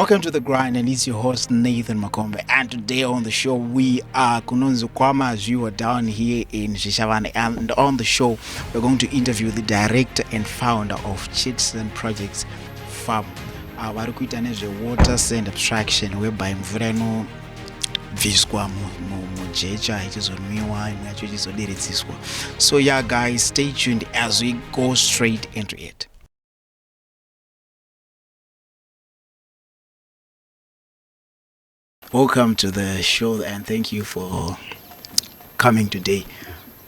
Welcome to The Grind, and it's your host Nathan Makombe. And today on the show, we are Kunonzo Kwama, as you are down here in Shishavane. And on the show, we're going to interview the director and founder of Chitson Projects Farm. Varikuita nezve sand abstraction, whereby mvura inobviswa mujecha ichizonwiwa imwe yacho ichizodiridziswa. So yeah, guys, stay tuned as we go straight into it. Welcome to the show, and thank you for coming today.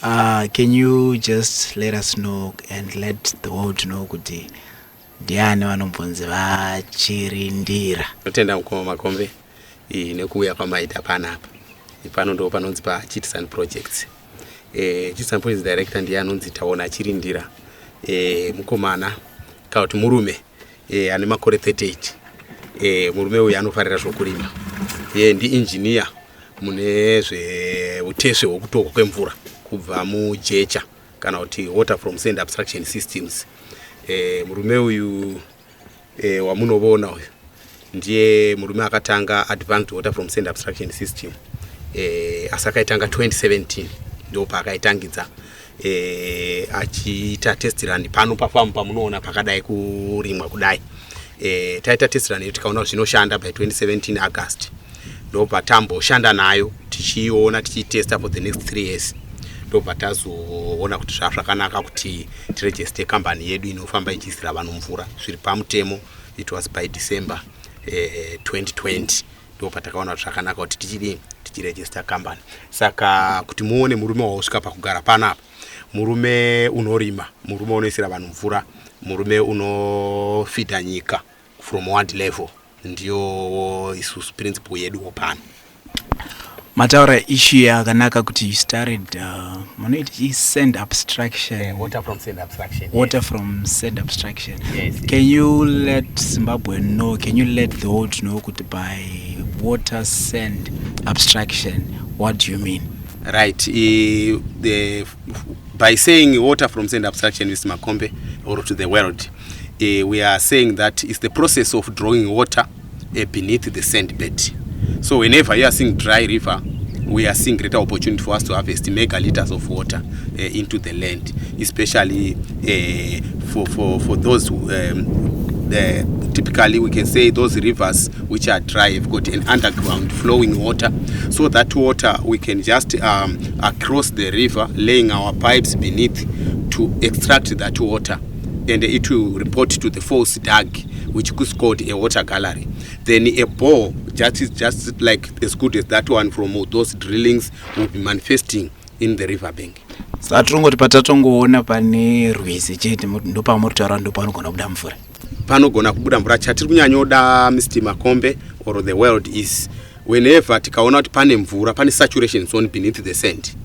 Can you just let us know and let the world know kuti ndiani vanombonzi vachirindira? Totenda mukoma Makombe nekuuya kwamaita panapa. Pano ndo panonzi pa Chitson Projects. Chitson Projects director ndiye anonzi Taona Chirindira. Mukomana kana kuti murume ane makore 38. Murume uyu anofarira zvokurima. Ndi engineer mune zveutesve hwekutorwa kwemvura kubva mujecha kana kuti water from sand abstraction systems. Murume uyu wamunoona uyu ndiye murume akatanga advanced water from sand abstraction system. Asakaitanga 2017 ndo paakaitangidza achiita test run pano pafamu pamunoona pakadai kurimwa kudai. Taita test run tikaona zvinoshanda by 2017 August. Ndo patamboshanda nayo tichiona tichitesta for the next 3 years. Ndo patazoona kuti zvakanaka kuti tiregister company yedu inofamba ichiisira vanhu mvura zviri pamutemo. It was by December 2020. Ndo patakaona zvakanaka kuti tichiregister company. Saka kuti muone murume wausvika pakugara panapa, murume unorima, murume unoisira vanhu mvura, murume unofita nyika from world level. Ndiyo isusu principle yedu opana. Mataura issue yakanaka kuti you started manoiti sand abstraction. Water from sand abstraction. Water yes. From sand abstraction. Yes. Can you let Zimbabwe know, can you let the world know kuti by water sand abstraction, what do you mean? Right. By saying water from sand abstraction, Mr. Makombe, or to the world, we are saying that it's the process of drawing water beneath the sand bed. So whenever you are seeing dry river, we are seeing greater opportunity for us to harvest megaliters of water into the land, especially for those typically we can say those rivers which are dry have got an underground flowing water. So that water we can just across the river laying our pipes beneath to extract that water, and it will report to the false dug, which is called a water gallery. Then a bore just like as good as that one from those drillings will be manifesting in the river bank. Saturongoti patatongoona pane rwizi chete ndo pamuritaura ndo panogona kubuda mvura. Panogona kubuda mvura. Chatiri kunyanyoda Mr. Makombe or the world is whenever tikaona kuti pane mvura, pane saturation zone beneath the sand.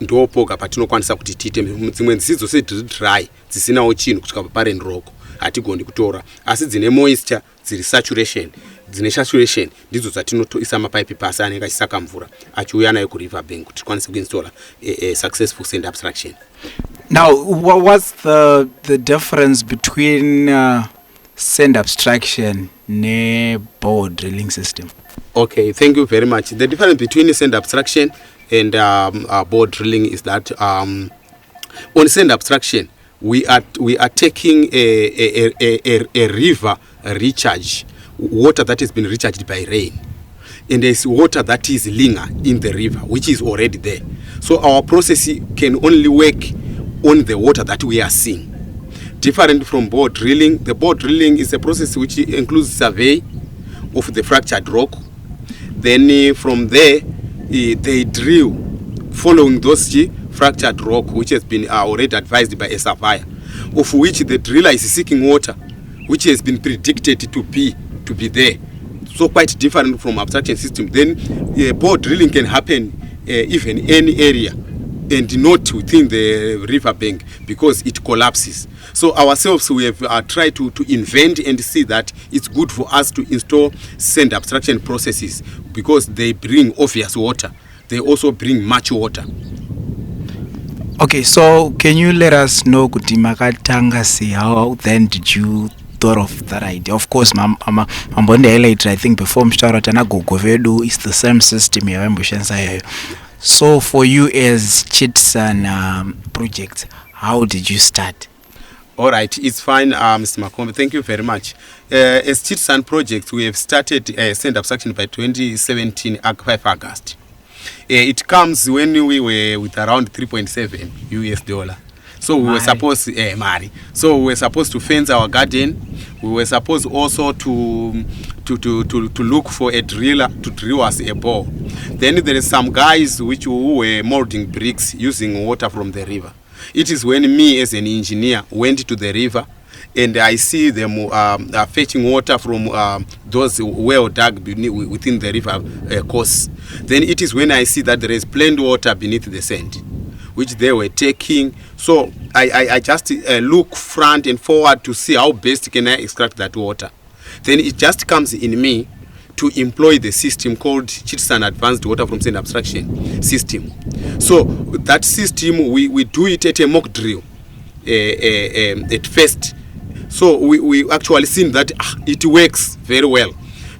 Ndopoka patinokwanisa kuti tiite dzimwe nzidzo dry dzisinawo chinhu kusvika paparent rock hatigoni kutora, asi dzine moisture dziri saturation. Dzine saturation ndidzo dzatinotoisa mapaipi pasi anenge achisaka mvura achiuya nayo kuriver bank kuti tikwanise kuinstalla a successful sand abstraction. Now, what's the difference between sand abstraction ne bore drilling system? Okay, thank you very much. The difference between sand abstraction and bore drilling is that on sand abstraction we are taking a river recharge, water that has been recharged by rain, and there's water that is linger in the river which is already there. So our process can only work on the water that we are seeing. Different from bore drilling, the bore drilling is a process which includes survey of the fractured rock. Then from there they drill following those fractured rock which has been already advised by a surveyor, of which the driller is seeking water which has been predicted to be there. So quite different from abstraction system. Then bore drilling can happen even any area and not within the river bank because it collapses. So ourselves we have tried to invent and see that it's good for us to install sand abstraction processes because they bring obvious water. They also bring much water. Okay, so can you let us know kuti makatanga sei, how then did you thought of that idea? Of course, Mambonde later, I think before Mshara Tanago Vedu is the same system here. So for you as Chitsan project, how did you start? All right, it's fine, Mr. Makombe. Thank you very much. As Chitsan project, we have started Send Abstraction by 2017, 5 August. It comes when we were with around 3.7 US dollar. So we were supposed So we were supposed to fence our garden. We were supposed also to look for a driller to drill us a bore. Then there is some guys who were molding bricks using water from the river. It is when me as an engineer went to the river and I see them fetching water from those well dug within the river course. Then it is when I see that there is plain water beneath the sand, which they were taking. So I just look front and forward to see how best can I extract that water. Then it just comes in me to employ the system called Chitsan Advanced Water from Sand Abstraction system. So that system, we do it at a mock drill at first. So we actually seen that it works very well,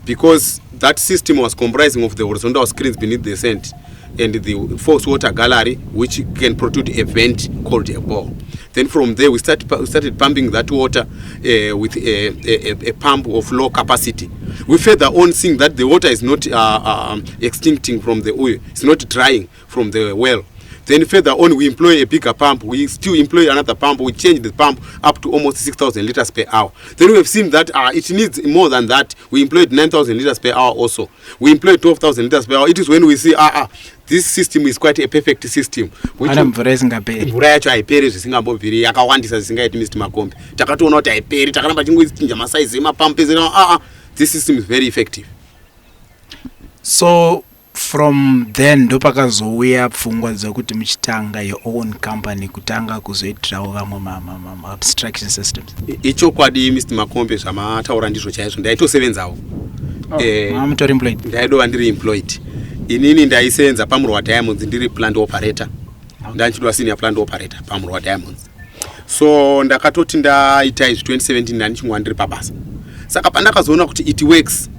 because that system was comprising of the horizontal screens beneath the sand and the force water gallery, which can produce a vent called a bore. Then from there we started pumping that water with a pump of low capacity. We further on seeing that the water is not extincting from the oil, it's not drying from the well. Then further on we employ a bigger pump, we still employ another pump, we change the pump up to almost 6,000 liters per hour. Then we have seen that it needs more than that. We employed 9,000 liters per hour also. We employed 12,000 liters per hour. It is when we see this system is quite a perfect system. Mvura yacho haiperi zvisingambobviri yakawandisa zvisingaiti Mr. Makombe. Takatoona kuti haiperi, takaramba tichingoichinja masaizi emapampu ezera. This system is very effective. So from then ndopakazouya pfungwa dzekuti muchitanga your own company kutanga kuzoitirawo vamwe abstraction systems. Ichokwadi Mr. Makombe zvamataura ndizvo chaizvo. Ndaitosevenzawo. Mutori employed. Ndaidova ndiri employed. Inini ndaisenza pamurwa Diamonds ndiri plant operator. Ndanchidwa senior plant operator pamurwa Diamonds. So ndakatoti ndaita izvi 2017 ndanichingwa ndiri pabasa. Saka pandakazoona kuti it works,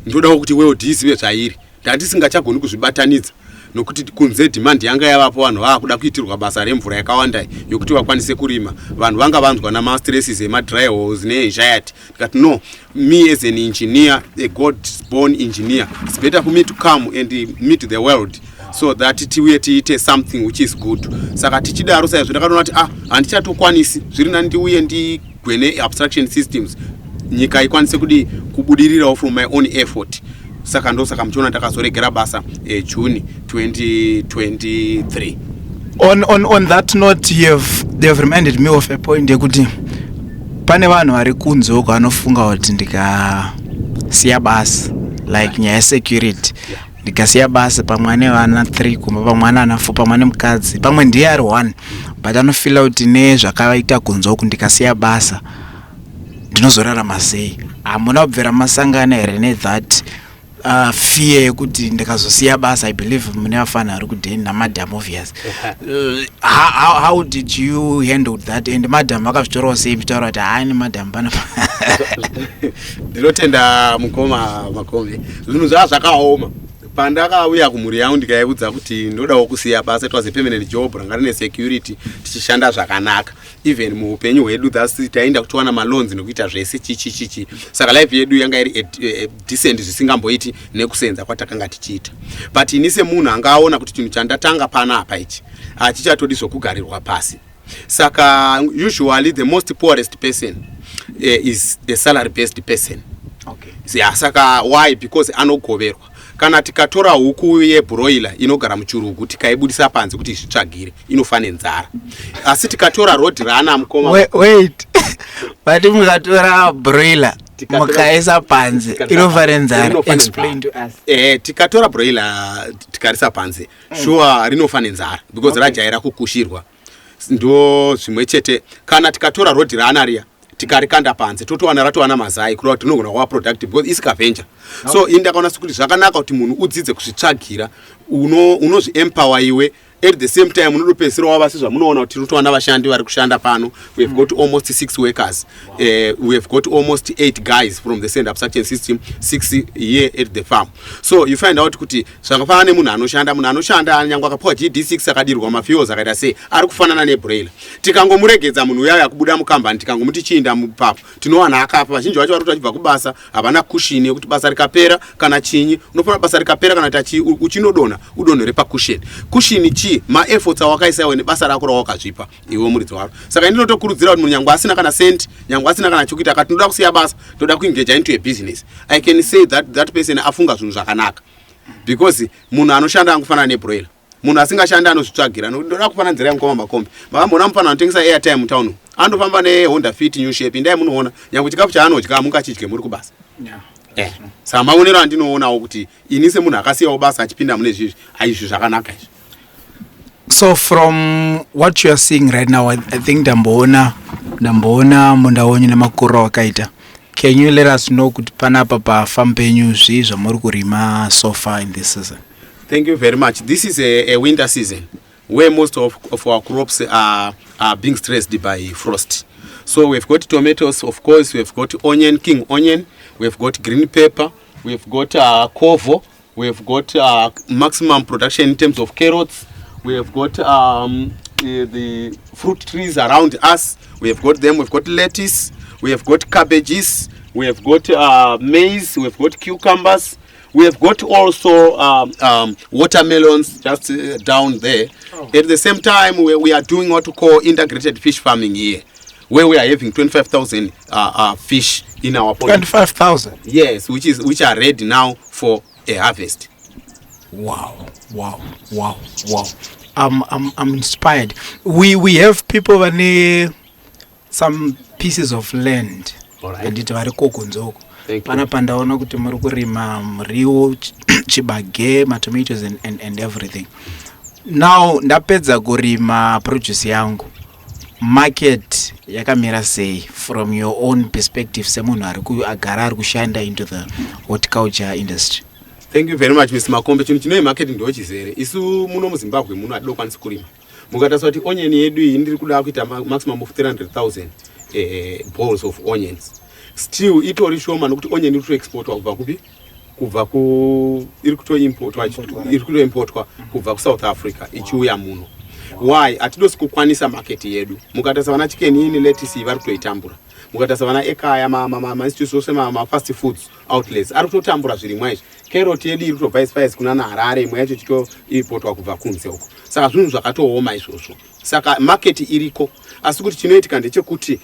ndodawo kuti wewe ndizive zvairi. Ndandisingachagoni kuzvibatanidza nokuti kunze demand yanga yavapo, vanhu vakuda kuitirwa basa remvura yakawanda yokuti vakwanise kurima. Vanhu vanga vanzwa nama stresses ema dry holes ne anxiety. Ndikati no, me as an engineer, a God born engineer, it's better for me to come and meet the world so that tiwe tiite something which is good. Saka tichidaro saizvo ndakatoona kuti handichatokwanisi, zviri nani ndiuye ndigwene abstraction systems, nyika ikwanise kubudirirawo from my own effort. Saka ndosaka muchiona ndakazoregera basa June 2023. On that note, they've reminded me of a point yekuti pane vanhu vari kunze uko vanofunga kuti ndikasiya basa like nyaya security, ndikasiya basa pamwe ane vana 3 kumba pamwe ana 4 pamwe ane mukadzi pamwe ndiye ari 1, but anofila kuti nezvakaita kunze uku ndikasiya basa ndinozorarama sei. Hamuna kubvera masangana here nethat fear yekuti ndikazosiya basa? I believe mune vafana vari kudheni namadam obvious. How did you handle that? And madam vakazvitorawo sei mitaura kuti hayi madam panapa? Ndinotenda mukoma Makombe, zvinhu zvava zvakaoma. Pandakauya kumhuri yangu ndikaibudza kuti ndodawo kusiya basa, it was a permanent job, ranga rine security, tichishanda zvakanaka. Even muupenyu hwedu thus taenda kutowana maloans nekuita zvese chichi. Saka life yedu yanga iri decent zvisingamboiti nekusenza kwatakanga tichiita. But inise munhu angaona kuti chinhu chandatanga panapa ichi achichatodi zvokugarirwa pasi. Saka usually the most poorest person is a salary based person. Okay. Saka why? Because anogoverwa. Kana tikatora huku yebroiler inogara muchurugu tikaibudisa panze kuti zvitsvagire inofa nenzara. Asi tikatora roadrunner mukoma. Wait. But mukatora broiler mukaisa panze inofa nenzara. Explain to us. Tikatora broiler tikarisa panze sure rinofa nenzara because rajaira kukushirwa. Ndo zvimwe chete. Kana tikatora roadrunner riya tikarikanda panze totowana ratowana mazai kureva kuti unogona kuva productive because isikaventure. So indakaona kuti zvakanaka kuti munhu udzidze kuzvitsvagira, unozviempower iwe At the same time munodopesera wavasizwa munoona kuti tinotowana vashandi vari kushanda pano. We have got almost 6 workers. We have got almost 8 guys from the send abstraction system, 6 here at the farm. So you find out kuti zvakafanana nemunhu anoshanda nyangwa akapuwa GD6 akadirwa mafuels akaita sei ari kufanana nebroiler. Tikangomuregedza munhu uya yakubuda mukambani tikangomuti chiinda mupapo tinowana akafa. Vazhinji vacho vari kuchibva kubasa havana cushion yekuti basa rikapera kana chinyi unofana basa rikapera kana tachi uchinodona udonhore pakusheni. Kushini chi maefforts awakaisa iwe nebasa rako rawakazvipa iwe muridzi waro. Saka ndinotokurudzira kuti munhu nyangwa asina kana sent nyangwa asina kana chokuita akati ndoda kusiya basa ndoda kuengage into a business, I can say that person afunga zvinhu zvakanaka, because munhu anoshanda angofanana nebroiler. Munhu asingashanda anozvitsvagira ndoda kufanana nzira yamukoma makombe. Makambona mufana anotengesa airtime mutown andofamba neHonda Fit new shape ndai munoona nyangwe chikafu chaanodya mungachidye muri kubasa. Saka maonero andinoonawo kuti ini semunhu akasiyawo basa achipinda mune zvizvi aizvi zvakanaka izvi. So from what you are seeing right now, I think ndamboona munda wenyu nemakore wakaita. Can you let us know kuti panapa pafarm penyu zvii zvamuri kurima so far in this season? Thank you very much. This is a winter season where most of our crops are being stressed by frost. So we've got tomatoes, of course, we've got onion, king onion, we've got green pepper, we've got covo, we've got maximum production in terms of carrots, we have got the fruit trees around us, we have got them, we've got lettuce, we have got cabbages, we have got maize, we have got cucumbers, we have got also watermelons just down there. At the same time, we are doing what we call integrated fish farming here, where we are having 25,000 fish in our pond. 25,000? Yes, which are ready now for a harvest. Wow. I'm inspired. We have people who need some pieces of land. Alright. Panapa ndaona kuti muri kurima muriwo, chibage, tomatoes and everything. Now ndapedza kurima produce yangu. Market yakamira sei from your own perspective semunhu agara ari kushanda into the horticulture industry? Thank you very much, Mr. Makombe. Chino market ndo chizere. Isu muno muZimbabwe muno adokwanisa kurima. Mukataswa kuti onion yedu iyi ndiri kuda kuita maximum of 300,000 balls of onions. Still itori shoma nokuti onion iri kuexportwa kubva kupi? Kubva ku iri kutoimportwa kubva ku South Africa ichiuya muno. Why? Atidosi kukwanisa market yedu. Mukataswa vana chicken ini lettuce vari kutoitambura. Mukataswa vana ekaya institutions ma fast foods outlets ari kutotambura zvirimwa izvi. Carrot yedu iri kutobva spice kuna Harare, imwe yacho chichitoimportwa kubva kunze uko. Saka zvinhu zvakatooma izvozvo. Saka market iriko. Asi kuti chinoitika ndechekuti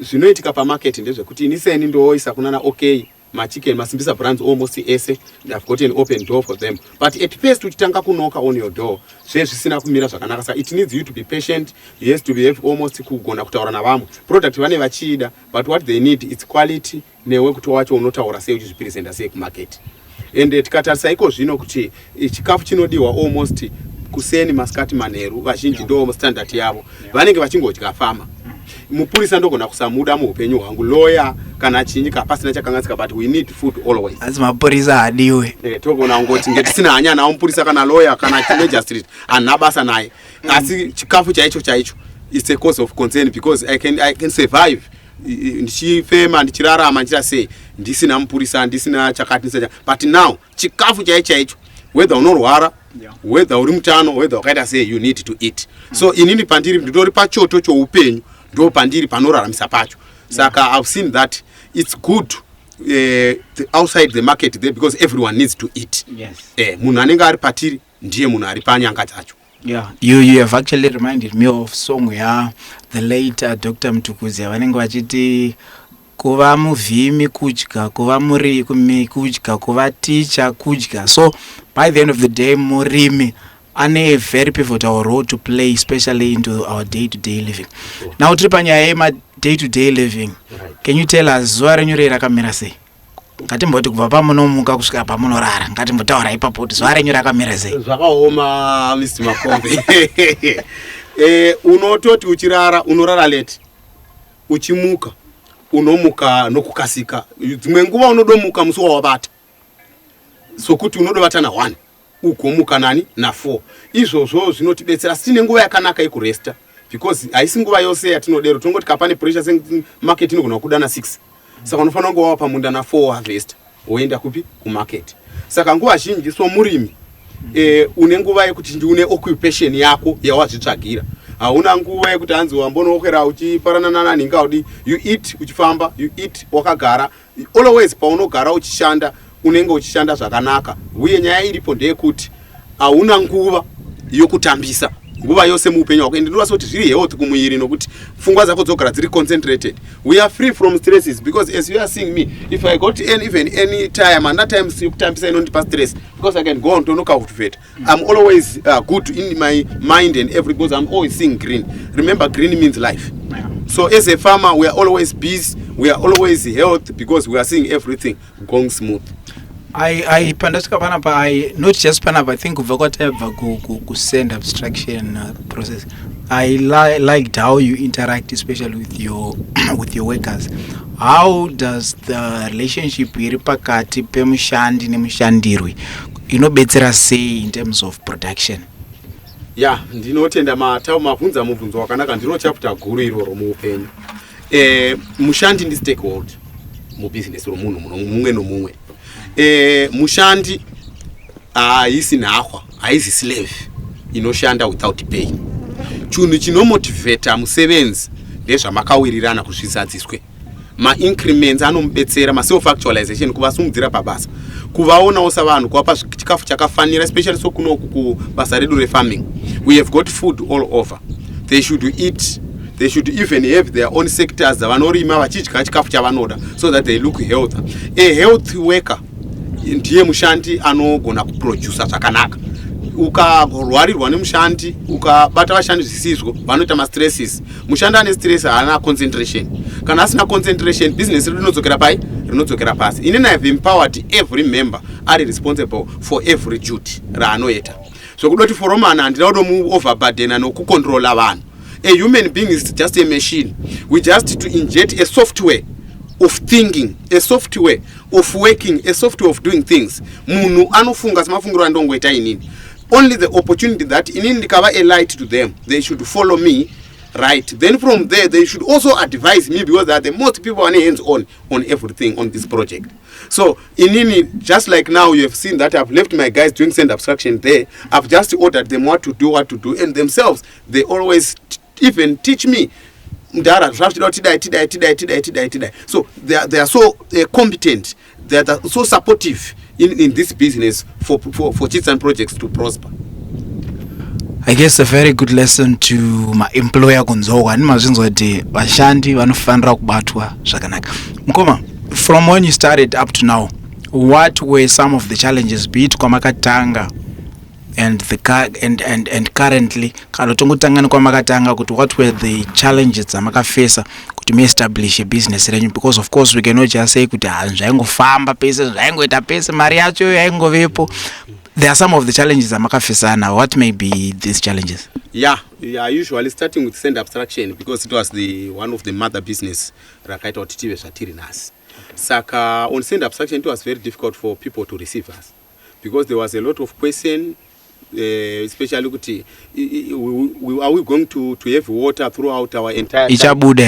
zvinoitika pamarket ndezvekuti iniseni ndoisa kunana okay my chicken masimbisa brands almost ese, I've got an open door for them, but at first uchitanga kunoka on your door zvisina kumira zvakanaka. Saka it needs you to be patient, you have to be almost kugona kutaura navamwe product vane vachida, but what they need is quality newe kuti wacho unotaura sei uchizvipresenta sei kumarket. And tikatarisa iko zvino kuti chikafu chinodiwa almost kuseni masikati manheru, vazhinji ndo standard yavo vanenge vachingodya fama. Mupurisa ndogona kusamuda muupenyu hwangu, lawyer kana chinyi kapasina chakangatsika, but we need food always. Asi mapurisa hadiwe. Togona ngoti ngetisina hanya nawo mupurisa kana lawyer kana magistrate ana basa naye. Asi chikafu chaicho it's a cause of concern, because I can survive ndichifema ndichirarama ndichira sei ndisina mupurisa ndisina chakati, but now chikafu chaicho whether unorwara whether uri mutano whether wakaita sei you need to eat. So inini pandiri nditori pachoto choupenyu ndo pandiri panoraramisa pacho. Saka I've seen that it's good outside the market there, because everyone needs to eat. Yes. Munhu anenge ari patiri ndiye munhu ari panyanga dzacho. Yeah, you have actually reminded me of song the late Dr. Mtukudzi vanenge vachiti kuva muvhimi kudya, kuva murimi kudya, kuva teacher kudya. So by the end of the day murimi ane a very pivotal role to play, especially into our day-to-day living. Sure. Now tiri panyaya yema day-to-day living. Right. Can you tell us zuva renyu rakamira sei? Ngatimboti kubva pamunomuka kusvika pamunorara, ngatimbotaura ipapo kuti zuva renyu rakamira sei? Zvakaoma Mr. Makombe. Unototi uchirara unorara late, uchimuka unomuka nokukasika. Dzimwe nguva unodomuka musi wawabata, sokuti unodobatana 1 ugomuka nani na4 izvozvo zvinotibetsera sine nguva yakanaka yekuresta because haisi nguva yose yatinodero tongoti kapane pressure market inogona kuda na6 saka unofanira kunge wava pamunda na4 harvest woenda kupi kumarket saka nguva zhinji so murimi une nguva yekuti une occupation yako yawazvitsvagira hauna nguva yekuti hanzi wambonookera uchiparana nananhingaudi you eat uchifamba you eat wakagara always paunogara uchishanda unenge uchishanda zvakanaka uye nyaya iripo ndeyekuti hauna nguva yokutambisa nguva yose muupenyu hwako ende ndinoda kuti zviri health kumuiri nokuti pfungwa dzako dzogara dziri concentrated. We are free from stresses because as you are seeing me, if I got even any time and that time yokutambisa inondipa stress because I can go on to knock out of it. I'm always good in my mind and every because I'm always seeing green. Remember, green means life. So as a farmer, we are always busy, we are always healthy because we are seeing everything going smooth. I pandasika panapa, I not just panapa, I think whatever go send abstraction process. I liked how you interact, especially with your with your workers. How does the relationship iri pakati pemushandi nemushandirwi inobetsera sei in terms of production? Yeah, ndinotenda mabvunza mubvunzo wakanaka, ndino chapter guru iroro muupenyu. Mushandi ndi stakeholder mu business romunhu mumwe nomumwe. Mushandi haisi nhahwa, haisi slave inoshanda without pay. Chinhu chinomotivata musevenzi ndezvamakawirirana kuzvizadziswe. Ma-increments anomubetsera, ma-self-actualization kuvasimudzira pabasa. Kuvaonawo savanhu, kuvapa chikafu chakafanira, especially so kunoku kubasa redu refarming. We have got food all over. They should eat. They should even have their own sectors vanorima vachidya chikafu chavanoda so that they look healthy. A healthy worker ndiye mushandi anogona kuproduce zvakanaka. Ukarwarirwa nemushandi, ukabata vashandi zvisizvo, vanoita ma-stresses. Mushandi ane stress haana concentration. Kana asina concentration, business rinodzokera pai? Rinodzokera pasi. Inini I have empowered every member are responsible for every duty raanoita. So kudoti foromana handina kutomu overburden nokucontrola vanhu. A human being is just a machine. We just to inject a software of thinking, a software of working, a software of doing things. Munhu anofunga semafungiro andongoita inini. Only the opportunity that inini ndikava a light to them, they should follow me, right? Then from there, they should also advise me because they are the most people on hands on everything on this project. So inini, just like now you have seen that I've left my guys doing send abstraction there. I've just ordered them what to do, and themselves, they always even teach me. So they are so competent, they are so supportive in this business for chits and projects to prosper. I guess a very good lesson to my employer kunzoka ani mazvinzwa kuti vashandi vanofanira kubatwa zvakanaka. Mukoma, from when you started up to now, what were some of the challenges, be it kwamakatanga and currently kana tongotanga nekwamakatanga, kuti what were the challenges dzamakafesa kuti me-establish a business renyu? Because of course we cannot just say kuti zvaingofamba pese, zvaingoita pese, mari yacho yaingovepo. There are some of the challenges amakafesana. What may be these challenges? Yeah, usually starting with send abstraction because it was one of the mother business rakaita kuti tive zvatiri nhasi. Saka on send abstraction it was very difficult for people to receive us because there was a lot of question, especially kuti are we going to have water throughout our entire ichabuda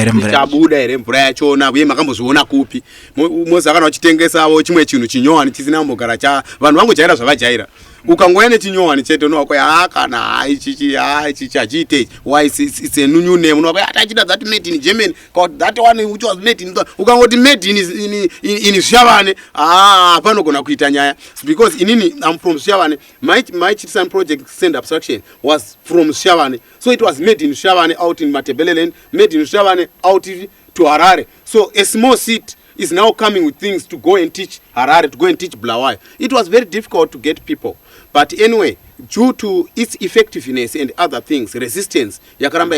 here mvura yachona uye makambozviona kupi mozakana uchitengesawo chimwe chinhu chinyowani chisina mbogara cha vanhu vangojaira zvavajaira. Ukangoya nechinyowani chete unokwaya kana ichichi hachiite why it's a new name unokwaya atachida that made in Germany that one which was made in ukangoti made in Shavane panogona kuita nyaya because inini I'm from Shavane. My Chitsan project send abstraction was from Shavane, so it was made in Shavane out in Matebeleland, made in Shavane out to Harare. So a small seat is now coming with things to go and teach Harare, to go and teach Blawai. It was very difficult to get people. But anyway, due to its effectiveness and other things, resistance, yakaramba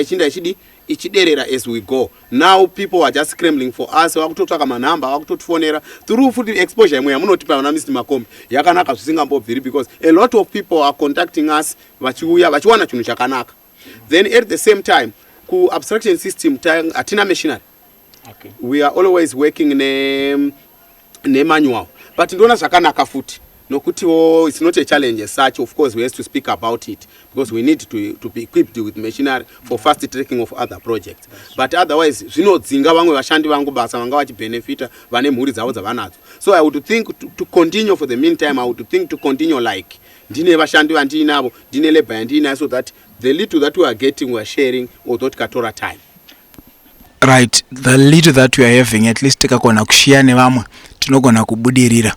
ichiderera as we go. Now people are just scrambling for us. Wakutotsvaka manamba, wakutotifonera. Through food exposure, yamunotipa na Mr. Makombe, yakanaka zvisingambobviri because a lot of people are contacting us, vachiwana chinhu chakanaka. Then at the same time, ku abstraction system, atina machinery. Okay. We are always working ne manual. But ndona zvakanaka futi. nokuti it's not a challenge as such. Of course we have to speak about it because we need to be equipped with machinery for fast tracking of other projects, but otherwise zvinodzinga vamwe vashandi vangu basa vanga vachibenefita vane mhuri dzavo dzavanadzo. So I would think to continue for the meantime, I would think to continue like ndine vashandi vandinavo, ndine labor yandinayo, so that the little that we are getting we are sharing, although tikatora time. Right, the little that we are having, at least tikakona kushare nevamwe tinogona kubudirira.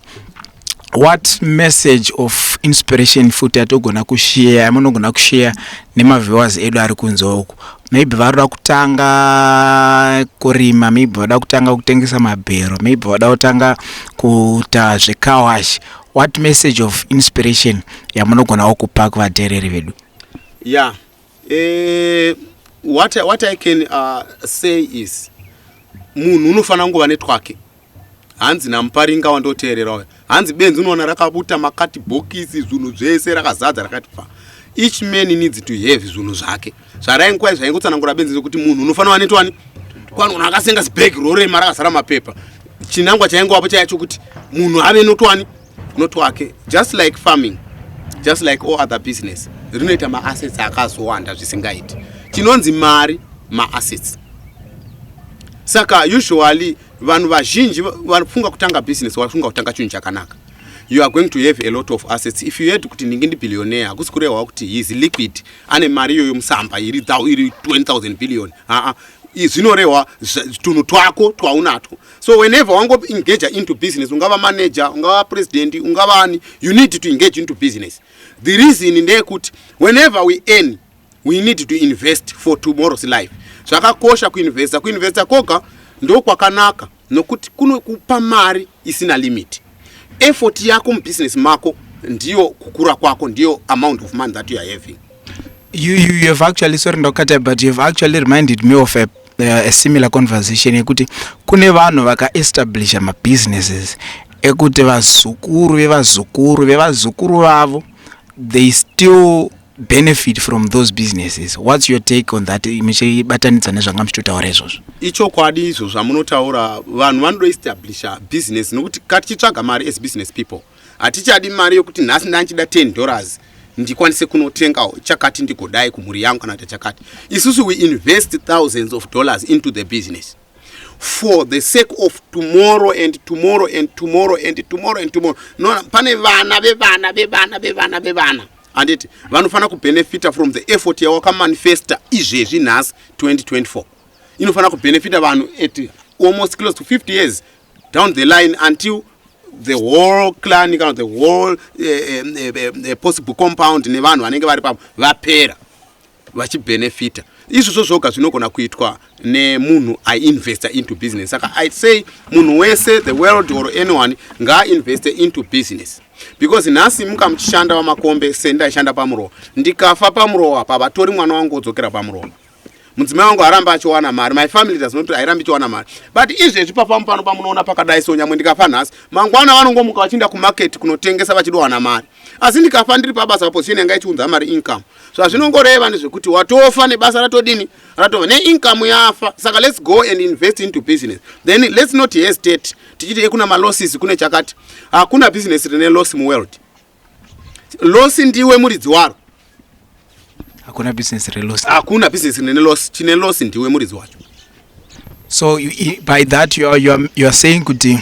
What message of inspiration futi atogona kushare, amunogona kushare nemaviewers edu ari kunze uku? Maybe varoda kutanga kurima, maybe varoda kutanga kutengesa mabhero, maybe varoda kutanga kuita zvekawash. What message of inspiration yamunogona kupa kuvateereri vedu? Yeah, what I can say is munhu unofana nguva netwake. Hanzi namuparinga wandoteererawo. Hanzi benzi unoona rakabuta makati bhokisi zvinhu zvese rakazadza rakati pa. Each man needs to have zvinhu zvake. Zvarainkwai zvaingotsanangura benzi nokuti munhu unofana wanetwani kwani munhu akasenga zibag rore mara akazara mapepa. Chinangwa chaingowapo chaicho kuti munhu ave notwani notwake. Just like farming, just like all other business, rinoita ma-assets akazowanda zvisingaiti. Chinonzi mari ma-assets. Saka usually vanhu vazhinji vafunga kutanga business, vafunga kutanga chinhu chakanaka. You are going to have a lot of assets. If you had kuti ndingi billionaire, hakusi kureva kuti he is liquid, ane mari yoyo musamba iri 20,000 billion. Zvinoreva tunhu twako twaunatwo. So whenever wango engage into business, ungava manager, ungava president, ungava ani, you need to engage into business. The reason ndeyekuti whenever we earn, we need to invest for tomorrow's life. Zvakakosha kuinvesta koga ndo kwakanaka nokuti kunokupa mari isina limit. Effort yako business mako ndiyo kukura kwako, ndiyo amount of money that you are having. You have actually, sorry ndokata, but you have actually reminded me of a similar conversation ekuti kune vanhu vaka-establisha ma-businesses ekuti vazukuru vavo they still benefit from those businesses. What's your take on that? Michibatanidza nezvanga muchitotaura izvozvo. Ichokwadi izvo zvamunotaura, vanhu vanoestablisha business nokuti katichitsvaga mari as business people. Hatichadi mari yokuti nhasi ndanchida $10 ndikwanise kunotengawo chakati ndigodai kumhuri yangu kana chakati. Isusu we invest thousands of dollars into the business for the sake of tomorrow and tomorrow and tomorrow and tomorrow and tomorrow. No, pane vana bevana. And it vanofana kubenefita from the effort yawakamanifesta izvezvi nhasi 2024. Inofana kubenefita vanhu at almost close to 50 years down the line until the whole clan kana the whole possible compound nevanhu vanenge vari papo vapera vachibenefita. Izvozvo zvoga zvinogona kuitwa nemunhu ainvesta into business. Saka I say munhu wese, the world or anyone, ngainveste into business. Because nhasi muka muchishanda vamakombe sendaishanda pamurowa, ndikafa pamurowa apa vatori mwana wangu odzokera pamurowa, mudzimai wangu aramba achiwana mari, my family does not airambi ichiwana mari. But izvezvi pafamba pano pamunoona pakadai so nyamwe ndikafa nhasi mangwana vanongomuka vachienda kumarket kunotengesa vachidowana mari. Asi ndikafa ndiri pabasa position yanga ichiunza mari income. So azvinongoreva ndezvekuti watofa nebasa ratodini ratova neincome yafa. Saka let's go and invest into business. Then let's not hesitate tichiti kuna malosses kune chakati. Hakuna business rine loss muworld. Loss ndiwe muridzi waro. Hakuna business rine loss. Hakuna business rine loss. Chine loss ndiwe muridzi wacho. So by that you are saying kuti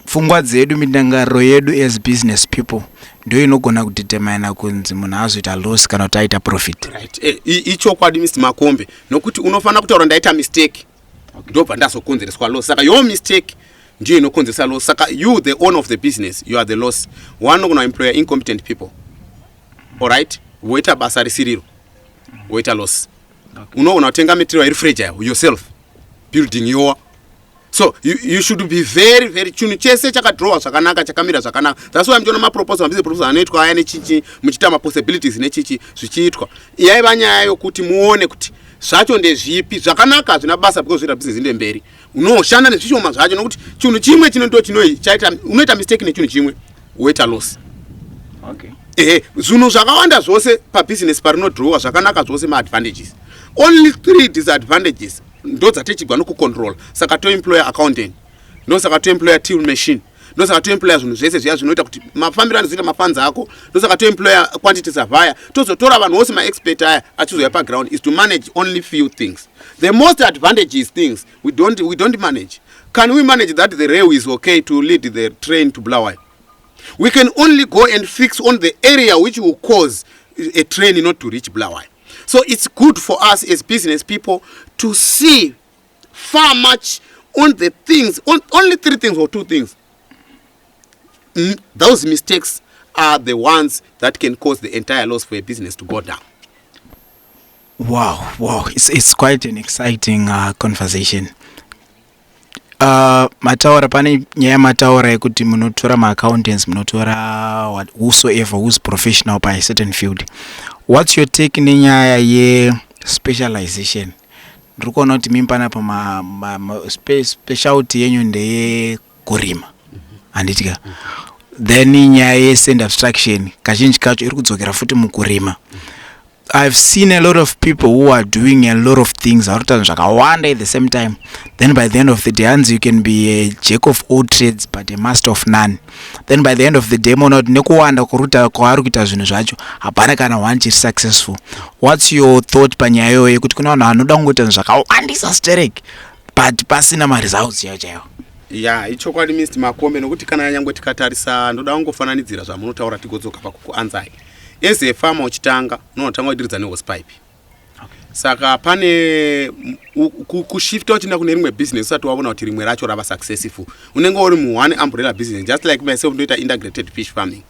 pfungwa dzedu, midangariro yedu as business people ndio inogona kudetermine kunzi munhu azoita loss kana kuti aita profit. Right. Ichokwadi Mr. Makombe nokuti unofana kutaura ndaita mistake ndobva ndazokonzereswa loss. Saka your mistake ndio inokonzeresa loss. Saka you the owner of the business, you are the loss. One unogona employ incompetent people. All right, woita basa risiriro woita loss. Unogona kutenga material iri fragile yourself building your. So you should be very very chunu chese chakadrowa zvakanaka chakamira zvakanaka. That's why I'm doing my proposal. This proposal anoitwa aya nechichi muchita ma possibilities nechichi zvichiitwa. Yaiva nyaya yokuti muone kuti zvacho ndezvipi zvakanaka zvina basa because zvira business inde mberi. Unoshanda nezvishoma zvacho nokuti chunu chimwe chinondo chaita unoita mistake nechunu chimwe woita loss. Okay. Zvinhu zvakawanda zvose pa business parinodrowa zvakanaka zvose ma advantages. Only 3 disadvantages ndo dzatichigwa nokucontrol. Saka to employer accountant, ndo saka to employer till machine, ndosaka toemploya zvinhu zvese zviya zvinoita kuti mafambiro anozoita mafunds ako, ndosaka toemploya quantities of hire, tozotora vanhu vose maexpert aya achizoya paground is to manage only few things. The most advantageous things we don't manage. Can we manage that the railway is okay to lead the train to Bulawayo? We can only go and fix on the area which will cause a train not to reach Bulawayo. So it's good for us as business people to see far much on the things, on only 3 things or 2 things. Those mistakes are the ones that can cause the entire loss for a business to go down. Wow, it's quite an exciting conversation. Mataura pane nyaya mataura yekuti munotora ma-accountants, munotora whosoever who's professional by a certain field. What's your take nenyaya ye-specialization? Ndiri kuona kuti mimpana pa specialty yenyu ndeye kurima handitika. Then nyaya ye-sand abstraction kazhinji kacho iri kudzokera futi mukurima. I've seen a lot of people who are doing a lot of things at the same time. Then by the end of the day, you can be a jack of all trades but a master of none. Then by the end of the day, one is successful. What's your thought panyayo yekuti kuna vanhu vanoda kungoita zvakawandisa sterek but pasina results yacho? Yeah, ichokwadi Mr. Makombe nokuti kana nyangwe tikatarisa ndoda kungofananidzira zvamunotaura tigodzoka pakuanzai. As a farmer uchitanga unotanga kudiridza nehosepipe. Saka pane kushifta uchinda kune rimwe business usati waona kuti rimwe racho rava successful. Unenge uri mu one umbrella business, just like myself ndoita integrated fish farming.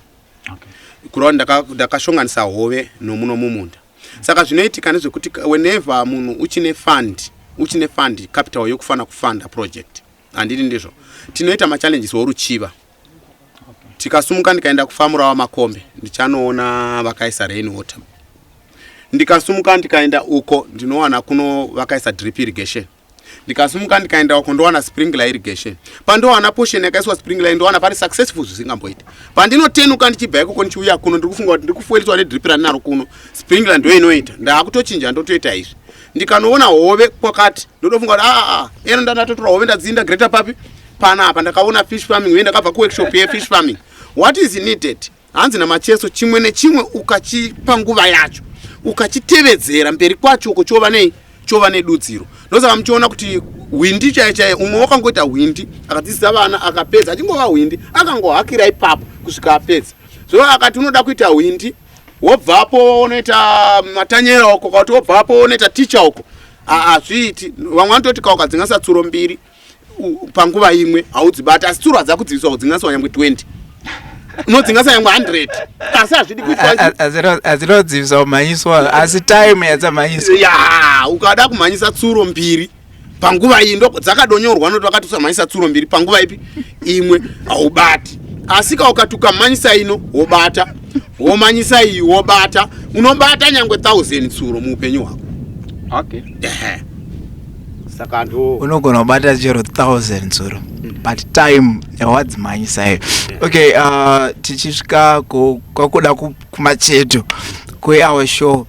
Kurwa ndakashonganisa hove nomuno mumunda. Saka zvinoitika nezvekuti whenever munhu uchine fund capital yokufana kufunda project. Andiri ndizvo. Tinoita ma challenges woruchiva. Tikasumuka ndikaenda kufamura wa Makombe ndichanoona vakaisa rain water. Ndikasumuka ndikaenda uko ndinowana kuno vakaisa drip irrigation. Ndikasumuka ndikaenda uko ndowana sprinkler irrigation. Pandowana portion yakaiswa sprinkler ndowana pari successful zvisingamboita. Pandinotenuka ndichibva ikoko ndichiuya kuno ndikufunga kuti ndikufueliswa nedrip ranaro kuno sprinkler ndo inoita. Ndakutochinja ndotoita izvi. Ndikanoona hove kwakati ndotofunga kuti eno ndatotora hove ndadzinda greater papi panapa ndakaona fish farming wenda kabva ku workshop ye fish farming. What is needed? Hanzi na macheso chimwe nechimwe ukachipa nguva yacho. Ukachitevedzera mberi kwacho uko chova nedudziro. Ndosaka muchiona kuti windi chaichaye umwe wakangoita windi akadzidzisa vana akapedza achingova windi akangohakira ipapo kusvika apedza. So akati unoda kuita windi wobvapo unoita matanyera uko kuti wobvapo unoita teacher uko. Zviiti vamwe vanototi ukadzingasa tsuro 2 panguva imwe haudzibata asi tsuro dzakudziviswa kudzingasa nyangwe 20. Unodzingasa nyangwe 100 asi hazvidi kuitwa azinodzivisa kumhanyiswa asi time yadzamhanyiswa. Ya ukada kumhanyisa tsuro 2 panguva iyi ndo dzakadonyorwa noti wakati mhanyisa tsuro 2 panguva ipi imwe haubati. Asi ukatuka mhanyisa ino wobata, womhanyisa iyi wobata, unobata nyangwe 1000 tsuro muupenyu hwako. Okay. Saka ndo unogona kubata chero 1000 tsuro but time yawadzimhanyisa iyo. Okay, tichisvika kwakuda kumacheto kwe-our show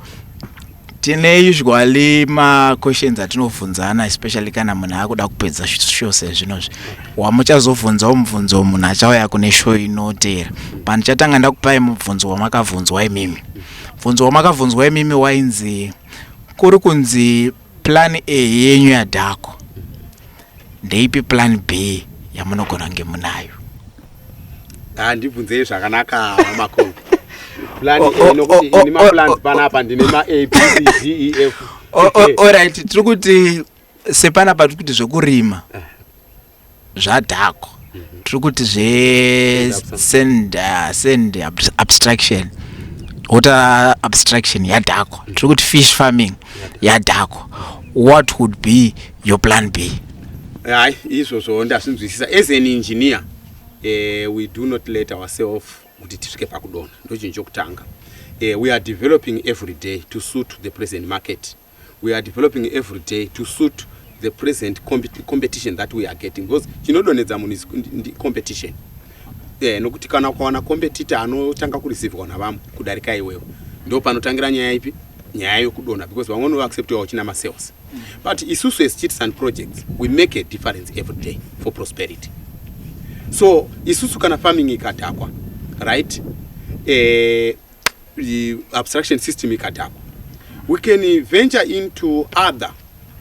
tine usually ma-questions atinobvunzana especially kana munhu akuda kupedza show sezvinozvi. Wamuchazobvunzawo mubvunzo munhu achauya kune show inoteera. Pandichatanga ndakupai mubvunzo wamakabvunzwa imimi. Mubvunzo wamakabvunzwa imimi wainzi kuri kunzi plan A yenyu yadhako ndeipi plan B yamunogona kunge munayo? Ndibvunzei zvakanaka Makombe. Plan A nokuti ini ma-plans panapa ndine ma-A, B, C, D, E, F. Alright, tiri kuti sepanapa tiri kuti zvekurima zvadhako, tiri kuti send abstraction, water abstraction yadhako, tiri kuti fish farming yadhako. What would be your plan B? Izvozvo ndasinzwisisa. As an engineer, we do not let ourselves kuti tisvike pakudona. Ndochinhu chokutanga. We are developing every day to suit the present market. We are developing every day to suit the present competition that we are getting. Because chinodonedza munhu is competition. Nokuti kana ukawana competitor anotanga kureceive navamwe kudarika iwewe ndo panotangira nyaya ipi? Nyaya yokudona, because vamwe no accept wachina ma-sales. But isusu as chits and projects, we make a difference every day for prosperity. So isusu kana farming ikatakwa, right, the abstraction system ikatakwa, we can venture into other,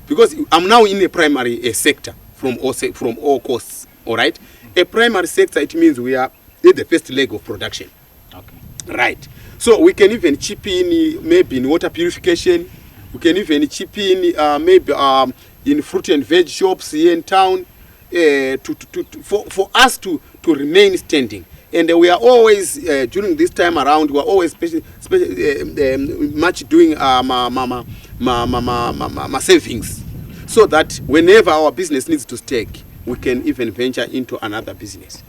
because I'm now in a primary sector from all costs. All right, a primary sector, it means we are in the first leg of production. Okay. Right. So we can even chip in maybe in water purification. We can even chip in maybe in fruit and veg shops here in town, for us to remain standing. And we are always during this time around, we are always much doing savings, so that whenever our business needs to stake, we can even venture into another business.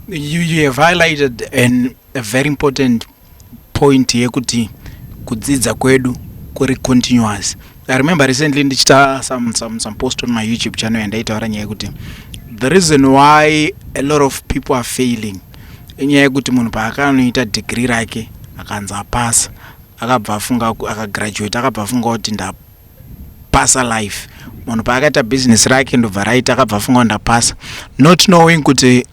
You have highlighted a very important point here, kuti kudzidza kwedu kuri continuous. I remember recently ndichita some post on my YouTube channel and ndaitaura nyaya yekuti the reason why a lot of people are failing inyaya yekuti munhu paakanoita degree rake akanza apasa, akabva afunga akagraduate, akabva afunga kuti ndapasa life. Munhu paakaita business rake ndobva raita akabva afunga kuti ndapasa, not knowing kuti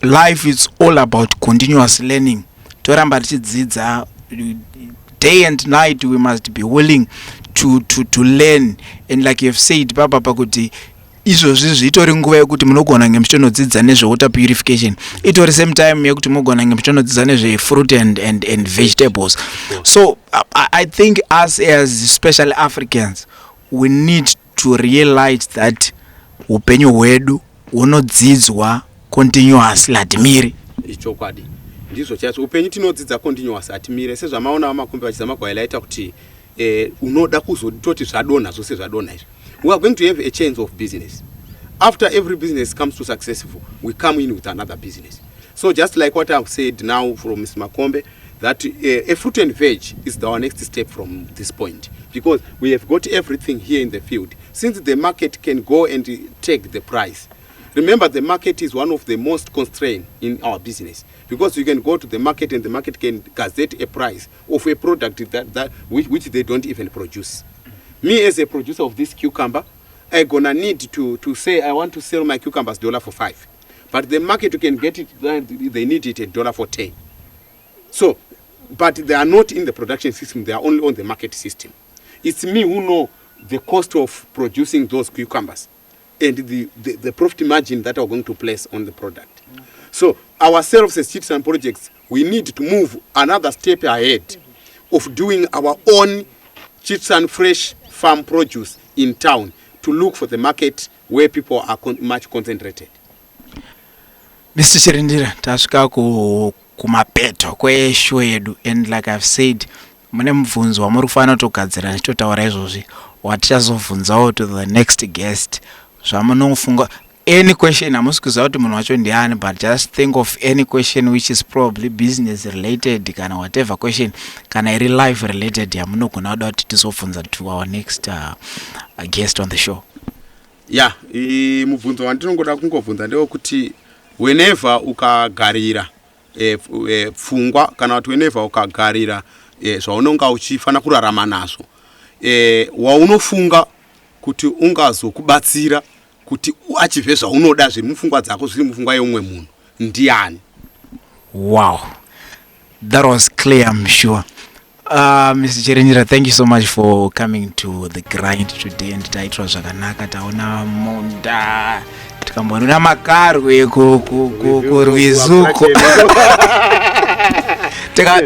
life is all about continuous learning. Toramba tichidzidza day and night, we must be willing to learn. And like you've said papa pakuti izvozvi zvitori nguva yekuti munogona ngemuchinodzidza nezvewater purification, itori same time yekuti munogona ngemuchinodzidza nezvefruit and vegetables. So I think us as especially Africans, we need to realize that upenyu hwedu hunodzidzwa continuously hatimiri. Ichokwadi ndizvo chacho, upenyu tinodzidza continuous hatimire. Sezvamaona makombe vachizama kuhighlighta kuti unoda kuzototi zvadonha zvose zvadonha izvo. We are going to have a change of business. After every business comes to successful, we come in with another business. So just like what I've said now from Mr. Makombe, that a fruit and veg is our next step from this point, because we have got everything here in the field. Since the market can go and take the price, remember the market is one of the most constrained in our business, because you can go to the market and the market can gazette a price of a product which they don't even produce. Me as a producer of this cucumber, I'm gonna need to say I want to sell my cucumbers $4 for $5, but the market you can get it, they need it $1 for $10. So, but they are not in the production system, they are only on the market system. It's me who know the cost of producing those cucumbers and the profit margin that are going to place on the product. So ourselves as citizen projects, we need to move another step ahead of doing our own citizen fresh farm produce in town, to look for the market where people are much concentrated. Mr. Chirindira, tasvika kumapeto kweshow yedu, and like I've said, mune mubvunzo wamuri kufanira kutogadzira ndichitotaura izvozvi watichazobvunzawo to the next guest. Zvamunofunga any question, hamusi kuziva kuti munhu wacho ndiani, but just think of any question which is probably business related kana whatever question, kana iri life related, yamunogona kuda kuti tizobvunza to our next guest on the show. Yeah, mubvunzo wandinongoda kungobvunza ndewekuti whenever ukagarira pfungwa kana kuti whenever ukagarira zvaunonga uchifana kurarama nazvo, waunofunga kuti ungazokubatsira kuti achive zvaunoda zviri mupfungwa dzako zviri mupfungwa yeumwe munhu ndiani? Wow, that was clear, I'm sure. Mr. Chirindira, thank you so much for coming to the grind today, and taitwa zvakanaka, taona munda, tikambonona makarwe kurwizuko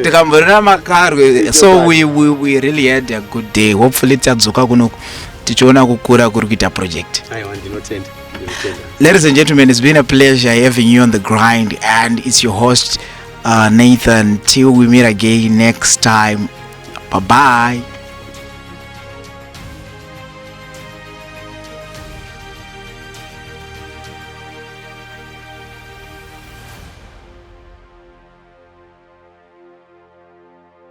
tikambonona makarwe, so we really had a good day. Hopefully tadzoka kunoku tichiona kukura kuri kuita project. Ladies and gentlemen, it's been a pleasure having you on the grind, and it's your host Nathan. Till we meet again next time, bye bye.